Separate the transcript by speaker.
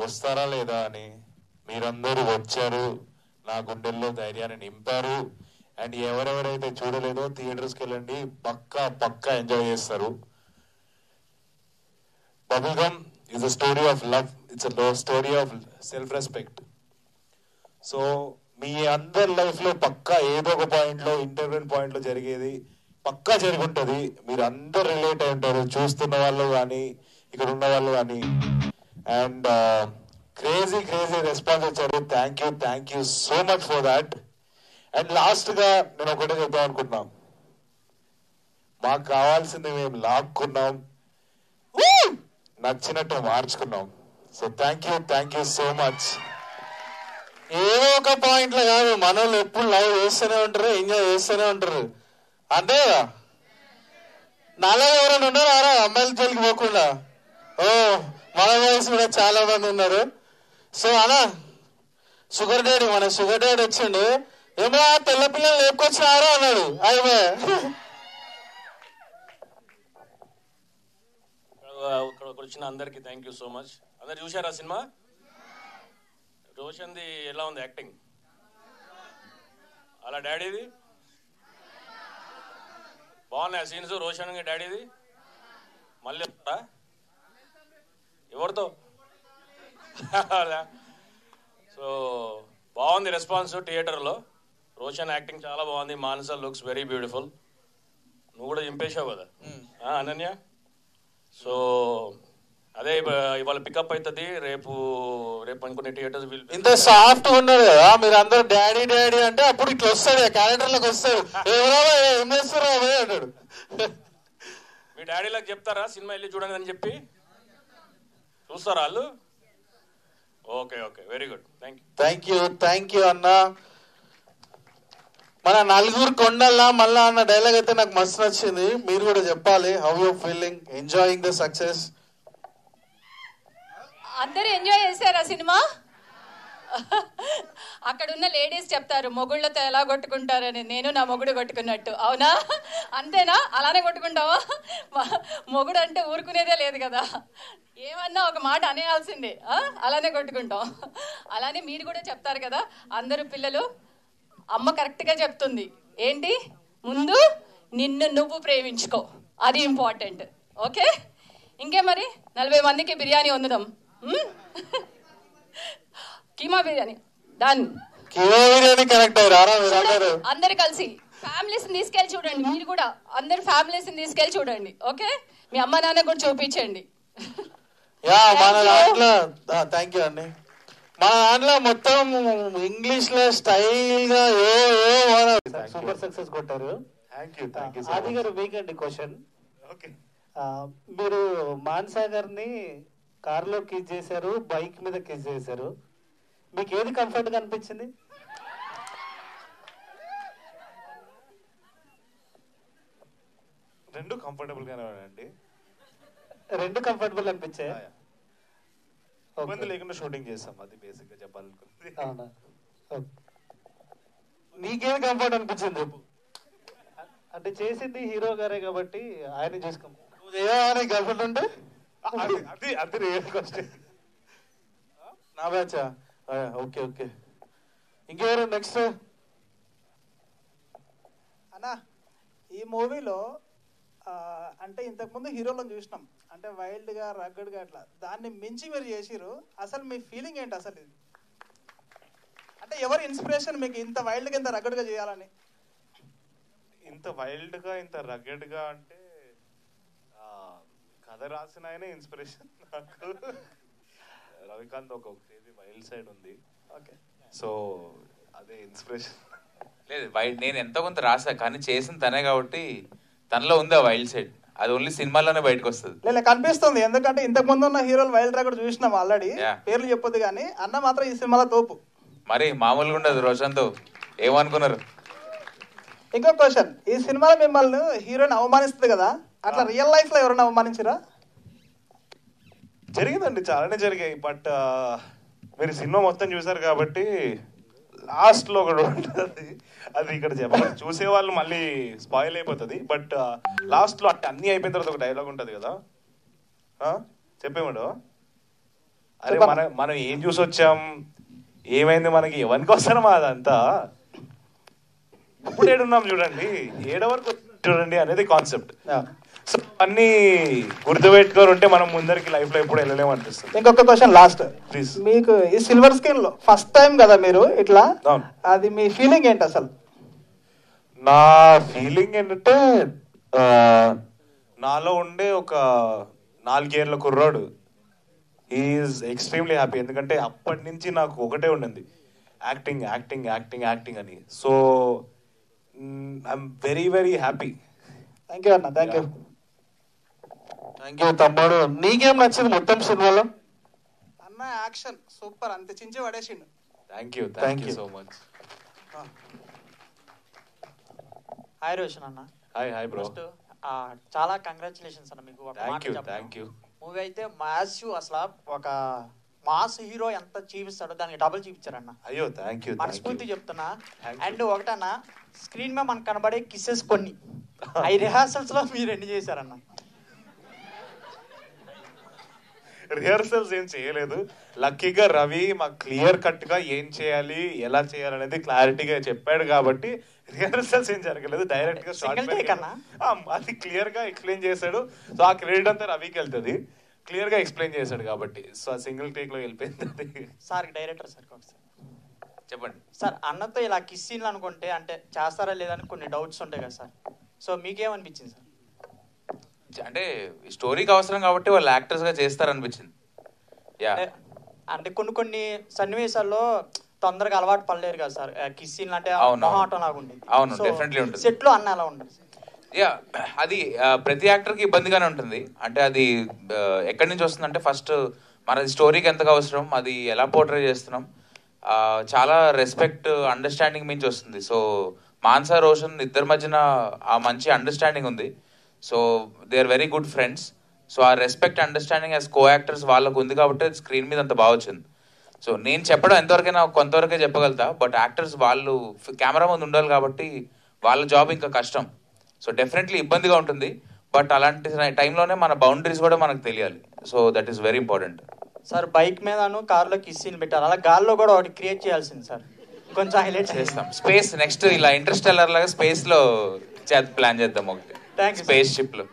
Speaker 1: వస్తారా లేదా అని. మీరందరూ వచ్చారు, నా గుండెల్లో ధైర్యాన్ని నింపారు. అండ్ ఎవరెవరైతే చూడలేదో థియేటర్స్కి వెళ్ళండి, పక్కా ఎంజాయ్ చేస్తారు. Bubblegum is a story of love. It's a story of self-respect. So మీ అందరి లైఫ్ లో పక్కా ఏదో ఒక పాయింట్ లో, ఇంటర్వ్యూ పాయింట్ లో జరిగేది పక్కా జరిగి ఉంటుంది. మీరు అందరు రిలేట్ అయి ఉంటారు, చూస్తున్న వాళ్ళు కానీ ఇక్కడ ఉన్న వాళ్ళు కానీ. అండ్ క్రేజీ రెస్పాన్స్ వచ్చారు. Thank you so much for that. And last గా నేను ఒకటే చెప్తాం అనుకుంటున్నాం, మాకు కావాల్సింది మేము లాక్కున్నాం, నచ్చినట్టు మార్చుకున్నాం. So thank you so much. ఏదో ఒక పాయింట్ లో కాదు, మనోళ్ళు ఎప్పుడు లవ్ చేస్తూనే ఉంటారు, ఎంజాయ్ చేస్తూనే ఉంటారు. అంతే కదా? నాలో ఎవరైనా ఉన్నారా అమ్మాయిల జోలికి పోకుండా? ఓ, మన వయసు కూడా చాలా మంది ఉన్నారు. సో అలా మన షుగర్ డాడీ వచ్చిండు, ఏమో తెల్ల పిల్లలు లేపుకొచ్చినారా అన్నాడు. అయిపోయా.
Speaker 2: ఇక్కడికి వచ్చిన అందరికి థ్యాంక్ యూ సో మచ్. అందరు చూశారా సినిమా? రోషన్ది ఎలా ఉంది యాక్టింగ్? అలా డాడీది బాగున్నాయి సీన్స్. రోషన్ డాడీది మళ్ళీ ఎవరితో? సో బాగుంది రెస్పాన్స్ థియేటర్లో. రోషన్ యాక్టింగ్ చాలా బాగుంది. మానస లుక్స్ వెరీ బ్యూటిఫుల్. నువ్వు కూడా చింపేశావు కదా అనన్య. సో అదే ఇవాళ పికప్ అవుతుంది. రేపు అనుకునే థియేటర్స్
Speaker 1: ఇంత సాఫ్ట్ ఉన్నారు కదా మీరు అందరూ. డాడీ అంటే అప్పుడు ఇట్లా వస్తాడు, క్యాలెండర్ లోకి వస్తాడు, ఎవరో ఏం చేస్తారో అంటాడు.
Speaker 2: మీ డాడీలకు చెప్తారా సినిమా వెళ్ళి చూడండి అని చెప్పి? చూస్తారా వాళ్ళు? Okay very good.
Speaker 1: Thank you అన్న. మన నలుగురు కొండల్లా మళ్ళా అన్న డైలాగ్ అయితే నాకు మస్తు నచ్చింది. మీరు కూడా చెప్పాలి, how you feeling enjoying the success?
Speaker 3: అందరూ ఎంజాయ్ చేశారా సినిమా? అక్కడున్న లేడీస్ చెప్తారు మొగుళ్ళతో ఎలా కొట్టుకుంటారని. నేను నా మొగుడు కొట్టుకున్నట్టు. అవునా? అంతేనా? అలానే కొట్టుకుంటావా? మొగుడు అంటే ఊరుకునేదే లేదు కదా, ఏమన్నా ఒక మాట అనేయాల్సిందే. అలానే కొట్టుకుంటాం. అలానే మీరు కూడా చెప్తారు కదా అందరూ పిల్లలు. అమ్మ కరెక్ట్గా చెప్తుంది ఏంటి, ముందు నిన్ను నువ్వు ప్రేమించుకో, అది ఇంపార్టెంట్. ఓకే, ఇంకే మరి 40 మందికి బిర్యానీ వండుదాం. కీమా బిర్యానీ డన్.
Speaker 1: కీమా బిర్యానీ కరెక్ట్.
Speaker 3: అందరు కలిసి ఫ్యామిలీస్ తీసుకెళ్ళి చూడండి. మీరు కూడా అందరు ఫ్యామిలీస్ తీసుకెళ్ళి చూడండి. ఓకే, మీ అమ్మ నాన్న కూడా చూపించండి.
Speaker 1: థ్యాంక్ యూ అండి. మన దాంట్లో మొత్తం ఇంగ్లీష్ లో స్టైల్ గా సూపర్ సక్సెస్ కొట్టారు. ఆది గారు మీకండి క్వశ్చన్. మీరు మాన్సా గారిని కార్లో కిస్ చేశారు, బైక్ మీద కిస్ చేశారు. మీకు ఏది కంఫర్ట్ గా అనిపించింది?
Speaker 4: రెండు కంఫర్టబుల్ గానే అండి.
Speaker 1: రెండు కంఫర్టబుల్ అనిపించాయి.
Speaker 4: ఇబ్బంది లేకుండా షూటింగ్ చేస్తాం, అది బేసిక్ గా చెప్పాలనుకుంది.
Speaker 1: అవునా? నీకేది కంఫర్ట్ అనిపించింది? అంటే చేసింది హీరో గారే కాబట్టి ఆయన చూసుకో. గర్ల్ఫ్రెండ్ ఉంటే
Speaker 4: అది రియల్ క్వశ్చన్.
Speaker 1: నా బ్యాచా? ఓకే. ఇంకెవరు నెక్స్ట్?
Speaker 5: అన్నా, ఈ మూవీలో అంటే ఇంతకుముందు హీరోలను చూసినాం, అంటే వైల్డ్గా రగ్గడ్గా అట్లా. దాన్ని మించి మీరు చేసిరు. అసలు మీ ఫీలింగ్ ఏంటి అసలు? ఇది అంటే ఎవరు ఇన్స్పిరేషన్ మీకు ఇంత వైల్డ్గా ఇంత రగ్గడ్గా చేయాలని?
Speaker 4: ఇంత వైల్డ్గా ఇంత రగ్గడ్గా అంటే కథ రాసిన ఆయన ఇన్స్పిరేషన్ నాకు. రవికాంత్ ఒక క్రేజీ వైల్డ్ సైడ్ ఉంది.
Speaker 5: ఓకే,
Speaker 4: సో అదే ఇన్స్పిరేషన్.
Speaker 6: లేదు, నేను ఎంతో కొంత రాసా, కానీ చేసిన తనే కాబట్టి తనలో ఉంది ఆ వైల్డ్ సైడ్. అది ఓన్లీ సినిమాలోనే బయటకు వస్తుంది.
Speaker 5: లేదు, కనిపిస్తుంది. ఎందుకంటే ఇంతకు ముందు ఉన్న హీరోలు వైల్డ్ రగ్గడ్ చూసినాం ఆల్రెడీ. పేర్లు చెప్పొద్దు కానీ అన్న మాత్రం ఈ సినిమాలో తోపు.
Speaker 6: మరి మామూలుగా ఉండదు రోషన్తో. ఏమనుకున్నారు?
Speaker 5: ఇంకో క్వశ్చన్, ఈ సినిమాలో మిమ్మల్ని హీరోయిన్ అవమానిస్తుంది కదా, అట్లా రియల్ లైఫ్ లో ఎవరైనా అవమానించరా?
Speaker 4: జరిగిందండి, చాలానే జరిగాయి. బట్ మీరు సినిమా మొత్తం చూసారు కాబట్టి లాస్ట్ లో ఒకటి ఉంటుంది, అది ఇక్కడ చెప్పాలి. చూసే వాళ్ళు మళ్ళీ స్పాయిల్ అయిపోతుంది. బట్ లాస్ట్ లో అంటే అన్ని అయిపోయిన తర్వాత ఒక డైలాగ్ ఉంటుంది కదా, చెప్పేవాడు అరే మనం ఏం చూసి వచ్చాం, ఏమైంది మనకి, ఎవరికి వస్తారమా అదంతా, ఇప్పుడు ఏడున్నాం చూడండి, ఏడ వరకు చూడండి అనేది కాన్సెప్ట్. సో అన్ని గుర్తుపెట్టుకొని ఉంటే మనం ముందరికి లైఫ్ లో ఎప్పుడు వెళ్ళలేము అనిపిస్తుంది.
Speaker 5: ఇంకొక క్వశ్చన్ లాస్ట్,
Speaker 4: ప్లీజ్.
Speaker 5: మీకు ఈ సిల్వర్ స్క్రీన్ లో ఫస్ట్ టైం కదా మీరు ఇట్లా, అది మీ ఫీలింగ్ ఏంటి అసలు?
Speaker 4: నా ఫీలింగ్ ఏంటంటే నాలో ఉండే ఒక 4 ఏళ్ల కుర్రాడు ఈజ్ ఎక్స్ట్రీమ్లీ హ్యాపీ. ఎందుకంటే అప్పటి నుంచి నాకు ఒకటే ఉండింది, యాక్టింగ్ యాక్టింగ్ యాక్టింగ్ యాక్టింగ్ అని. So I'm very very happy.
Speaker 5: Thank you అన్న, థ్యాంక్ యూ.
Speaker 7: థ్యాంక్ యూ తమ్ముడు. నీకేం నచ్చింది మొత్తం సినిమాలో?
Speaker 5: అన్న యాక్షన్ సూపర్, అంత చించి పడేసిండు.
Speaker 4: Thank you so much.
Speaker 8: Hi Roshan అన్న.
Speaker 4: Hi bro.
Speaker 8: చాలా కంగ్రాచులేషన్స్ అన్న మీకు.
Speaker 4: Thank you.
Speaker 8: మూవీ అయితే మ్యాసివ్, అసలు ఒక మాస్ హీరో ఎంత చూపిస్తాడో దానికి డబుల్ చూపించారన్న.
Speaker 4: అయ్యో థ్యాంక్ యూ.
Speaker 8: మనస్ఫూర్తి చెప్తున్నా. అండ్ ఒకటన్నా, స్క్రీన్ మీద మనకు కనబడే కిస్సెస్ కొన్ని ఈ రిహార్సల్స్ లో మీరు ఎన్ని చేశారన్న?
Speaker 4: రిహార్సల్స్ ఏం చేయలేదు. లక్కీగా రవి మాకు క్లియర్ కట్ గా ఏం చేయాలి, ఎలా చేయాలనేది క్లారిటీగా చెప్పాడు కాబట్టి రిహార్సల్స్ ఏం జరగలేదు. డైరెక్ట్ గా అది క్లియర్ గా ఎక్స్ప్లెయిన్ చేశాడు. సో ఆ క్రెడిట్ అంతా రవికి వెళ్తుంది, క్లియర్ గా ఎక్స్ప్లెయిన్ చేశాడు కాబట్టి. సో ఆ సింగిల్ టేక్ లో వెళ్ళిపోయింది.
Speaker 8: సార్ డైరెక్టర్ సార్ ఒకసారి
Speaker 6: చెప్పండి
Speaker 8: సార్. అన్నతో ఇలా కిస్ సీన్లు అనుకుంటే అంటే చేస్తారా లేదని కొన్ని డౌట్స్ ఉంటాయి కదా సార్. So మీకేమనిపించింది sir?
Speaker 6: అంటే స్టోరీకి అవసరం కాబట్టి వాళ్ళు యాక్టర్స్ గా చేస్తారనిపించింది. యా
Speaker 8: అంటే కొన్ని సన్నివేశాల్లో తొందరగా అలవాటు పడలేరు కదా సార్ కిస్ సీన్లు అంటే, మొహాటం లాగా ఉండేది.
Speaker 6: అవును, డెఫినెట్లీ ఉంటుంది.
Speaker 8: సెట్ లో అన్న అలా ఉండదు.
Speaker 6: యా అది ప్రతి యాక్టర్కి ఇబ్బందిగానే ఉంటుంది. అంటే అది ఎక్కడి నుంచి వస్తుందంటే, ఫస్ట్ మనది స్టోరీకి ఎంతగా అవసరం, అది ఎలా పోర్ట్రే చేస్తున్నాం, చాలా రెస్పెక్ట్ అండర్స్టాండింగ్ మించి వస్తుంది. సో మాన్సా రోషన్ ఇద్దరి మధ్యన ఆ మంచి అండర్స్టాండింగ్ ఉంది. So they are very good friends. So ఆ respect understanding as co actors వాళ్ళకు ఉంది కాబట్టి స్క్రీన్ మీద అంత బాగా వచ్చింది. సో నేను చెప్పడం ఎంతవరకైనా కొంతవరకే చెప్పగలుగుతా, బట్ యాక్టర్స్ వాళ్ళు కెమెరా ముందు ఉండాలి కాబట్టి వాళ్ళ జాబ్ ఇంకా కష్టం. సో డెఫినెట్లీ ఇబ్బందిగా ఉంటుంది, బట్ అలాంటి టైంలోనే మన బౌండరీస్ కూడా మనకు తెలియాలి. So that is very important.
Speaker 8: Sir bike మీదను కార్లో కిస్ సీన్ పెట్టారు, అలా గాల్లో కూడా ఒకటి క్రియేట్ చేయాల్సింది సార్, కొంచెం హైలైట్
Speaker 6: చేస్తాం. స్పేస్ నెక్స్ట్ ఇలా ఇంటర్స్టెల్లర్ లాగా స్పేస్ లో ప్లాన్ చేద్దాం ఒకటి, స్పేస్ షిప్ లో.